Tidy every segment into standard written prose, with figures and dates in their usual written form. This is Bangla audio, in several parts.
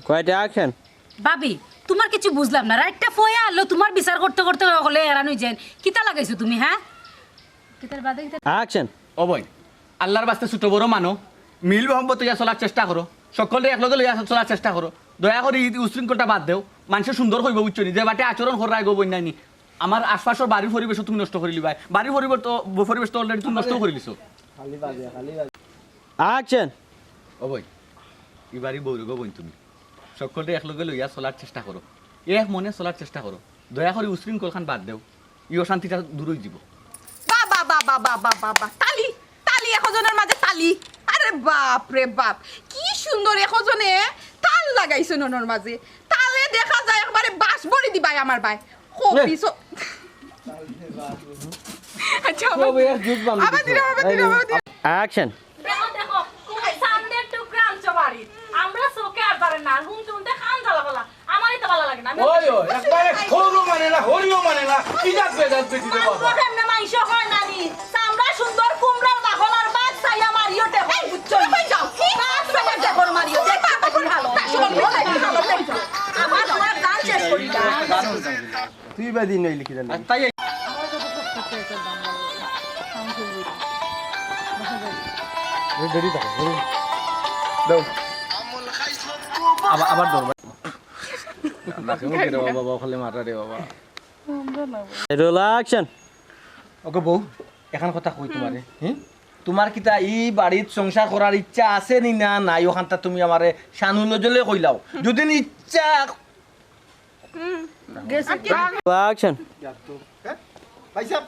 কয়টা অ্যাকশন ভাবি তোমার কিছু বুঝলাম না রাইটটা ফয়া আলো তোমার বিচার করতে করতে হলে এরান হই যান কিতা লাগাইছো তুমি হ্যাঁ কিতার বাদে কিতা অ্যাকশন ও ভাই আল্লাহর বাস্তে ছোট বড় মানো মিল মহব্বত ইয়া চলার চেষ্টা করো সকলে একলগে লইয়া চলার চেষ্টা করো দয়া করে উশৃঙ্খলটা বাদ দেও মানুষের সুন্দর হইব বুঝছো নি যে বাটে আচরণ করাই গো বন্যানি আমার আশপাশের বাড়ির পরিবেশ তুমি নষ্ট করে লিবাই বাড়ির পরিবেশ তো অলরেডি তুমি নষ্ট করে লিছো অ্যাকশন ও ভাই এই বাড়ি বউরে গো বোন তুমি সকলে একলগে লইয়া চলার চেষ্টা করো এক মনে চলার চেষ্টা করো দয়া করে উশৃঙ্খল খান বাদ দেও ই অশান্তিটা দূর হয়ে যাব বাবা বাবা বাবা বাবা তালি তালি একজনের মাঝে তালি আরে বাপ রে বাপ কি সুন্দর একজনে তাল লাগাইছে ননর মাঝে তালে দেখা যায় একবারে বাস ভরি দিবাই আমার ভাই কবি সো আচ্ছা আবার দিরা অ্যাকশন দেখো দেখো সামনে টুকরা আনছো বাড়ি আমরা চোখে আর পারে না হুম তুমি খান জ্বালা বলা আমারই তো ভালো লাগে না ওই ওই একবারে খোরও মানে না হরিও মানে না কি যাবে দিতে বাবা কেমনে মাইশ হয় নানি সামরা সুন্দর কুমড়া বাহলার বাদ চাইয়া মারিও দেখো বুঝছো কই যাও বাদ চাইয়া দেখো মারিও দেখো কি ভালো আমার তোমার গান শেষ করি না তুই বাদি নই লিখি দেন তাই রেডি থাকো দাও আবার দাও বাবা খালি মারা রে বাবা রোল অ্যাকশন ওকে বউ এখন কথা কই তোমারে তোমার কিতা ই বাড়িত সংসার করার ইচ্ছা আছে নি না নাই ওখানটা তুমি আমারে শানুলো জলে কইলাও যদি ইচ্ছা অ্যাকশন ভাই সাহেব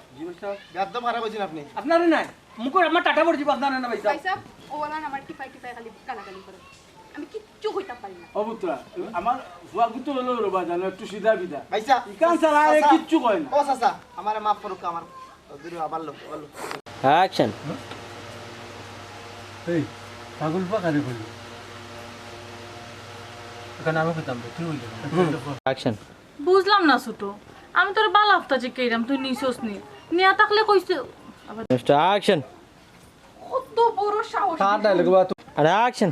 একদম খারাপ হয়েছেন আপনি আপনারে নাই মুকর আমার টাটা পড় দিব আপনারে না ভাই ভাই সাহেব ওলা আমার টিপাই টিপাই খালি কালাকালি করে আমি কিচ্ছু কইতা পারি না অবুত্রা আমার ফুয়া গুতো হলো রবা জানো একটু সিধা বিধা ভাই সাহেব ইকান ছাড়া আর কিচ্ছু কয় না ও চাচা আমারে মাফ করুক আমার দিরু আবার লোক অ্যাকশন এই পাগল পাকারে কইল এখানে আমি কইতাম তুই হইল অ্যাকশন বুঝলাম না ছোট আমি তোর বাল আফতা যে কেরাম তুই নিছস নি নিয়া থাকলে কইছে মিস্টার অ্যাকশন কত বড় সাহস কার ডায়লগ বা আর অ্যাকশন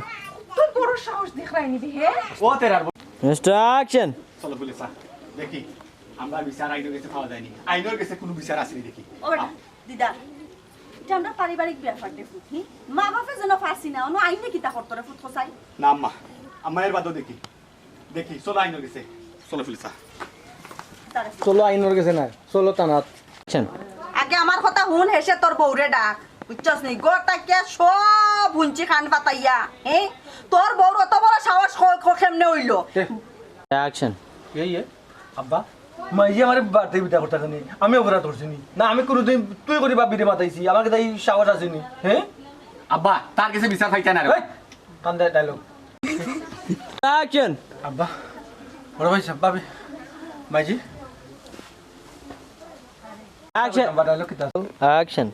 কত বড় সাহস দেখাই নিবি হে ও তেরার মিস্টার অ্যাকশন চলো পুলিশ দেখি আমরা বিচার আইনের কাছে পাওয়া যায়নি আইনের কাছে কোনো বিচার আসেনি দেখি ওটা দিদা এটা আমরা পারিবারিক ব্যাপার দেখো মা বাপে যেন ফাঁসি না অন্য আইনে কিতা করতো রে ফুট খসাই না আম্মা আম্মা এর বাদও দেখি দেখি চলো আইনের কাছে চলো পুলিশ চলো আইনর গেছে না চলো তানাত অ্যাকশন আগে আমার কথা হুন হেসে তোর বউরে ডাক বুঝছস নি গোটাকে সব হুঞ্চি খান পাতাইয়া তোর বউর অত বড় সাহস কেমনে হইলো অ্যাকশন এই আব্বা মাইজি আমারে বাড়তে বিটা করতে জানি আমি অপরাধ করছিনি না আমি কোনোদিন তুই করি বাপ বিরে মাতাইছি আমাকে তাই সাহস আসেনি হ্যাঁ আব্বা তার কাছে বিচার পাইতা না রে কান্দা ডায়লগ অ্যাকশন আব্বা বড় ভাই সাহেব বাবে মাইজি অ্যাকশন আব্বা ডায়লগ কিতা অ্যাকশন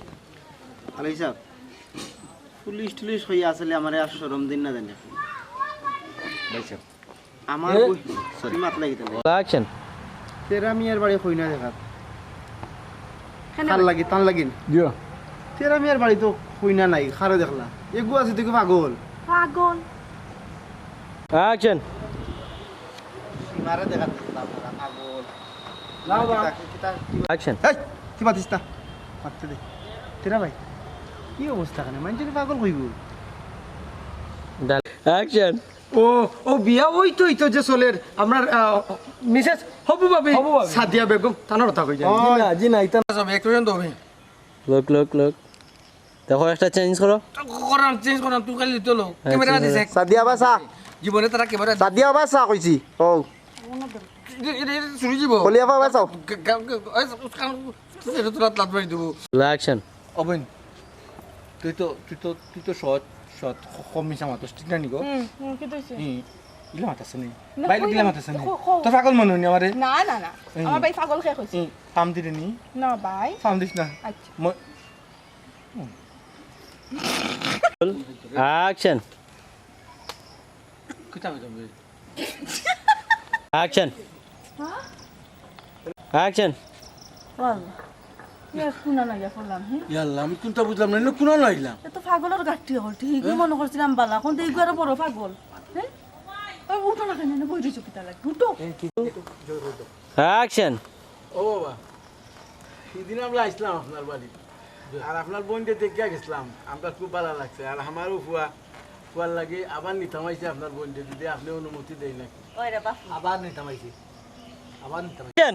আলাই সাহেব পুলিশ হইয়া আসলে আমারে আর শরম দিন না জানি ভাই সাহেব আমার সরি মাত লাগিতে অ্যাকশন তেরা মিয়ার বাড়ি কই না দেখা টান লাগিন দিও তেরা মিয়ার বাড়ি তো কই না নাই খারে দেখলা এগু আছে তুই পাগল পাগল অ্যাকশন মারে দেখা পাগল নাও বা অ্যাকশন এই কি পাতিস না মারতে দে তেরা ভাই কি অবস্থা কানে মানুষ পাগল কইব অ্যাকশন ও ও বিয়া ওই তো যে চলের আমরা মিসেস হবু ভাবি সাদিয়া বেগম তানোর কথা কই যায় জি না ইতা সব এক পর্যন্ত হবে লোক দেখো একটা চেঞ্জ করো করাম চেঞ্জ করাম তুই খালি তো লোক ক্যামেরা দিছে সাদিয়া বাসা জীবনে তারা ক্যামেরা সাদিয়া বাসা কইছি ও শুরু জীব বলিয়া বাসাও এটা তো রাত মারি দেবো অ্যাকশন অবন তুই তো শর্ট কম মিশা মাতস ঠিক না নিগো কি কইছে ইলা মাতাছে নি বাইরে দিলা মাতাছে নি তো পাগল মনে নি আমারে না না না আমার ভাই পাগল কে কইছে পাম দিলে নি না ভাই পাম দিস না আচ্ছা অ্যাকশন কিতা কইতাম অ্যাকশন অ্যাকশন ওয়াল্লাহ ইয়া শুনা না ইয়া করলাম ইয়াল্লা আমি কোনটা বুঝলাম না কোন লাইলাম এ তো পাগলের গাঠি হল ঠিক মনে করছিলাম বালা কোন এই গুয়ার বড় পাগল হ্যাঁ উঠো না কেন বই রইছো কিতা লাগে উঠো অ্যাকশন ও বাবা সেদিন আমরা আসলাম আপনার বাড়ি আর আপনার বোনকে দেখে গেছিলাম আমরা খুব ভালো লাগছে আর আমারও ফুয়ার লাগে আবার নিতাম আইছে আপনার বোনকে যদি আপনি অনুমতি দেয় নাকি আবার নিতাম আইছি আবার নিতাম অ্যাকশন